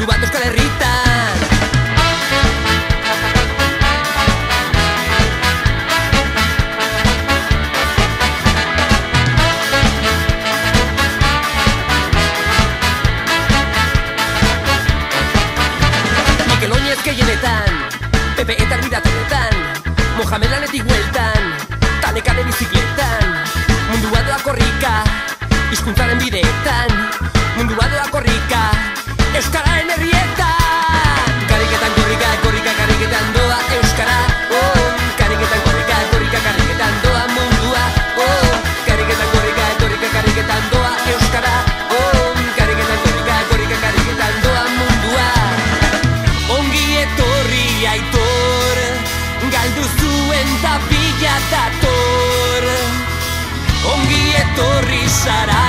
mundu bat Euskal Herritan. Mikel Oinez gehienetan, Pepe eta Erbidatenetan, Mohamed lanetik hueltan, Tanekane bizikletan, mundua doa korrika, hizkuntzaren bideetan, mundua doa korrika, Euskararen herrietan. Kariketan korrika, korrika kariketan doa Euskara, oh. Kariketan korrika, korrika kariketan doa mundua, oh. Kariketan korrika, korrika kariketan doa Euskara, oh. Kariketan korrika, korrika kariketan doa mundua. Ongi etorri Aitor, galdu zuen tapila dator. Ongi etorri zara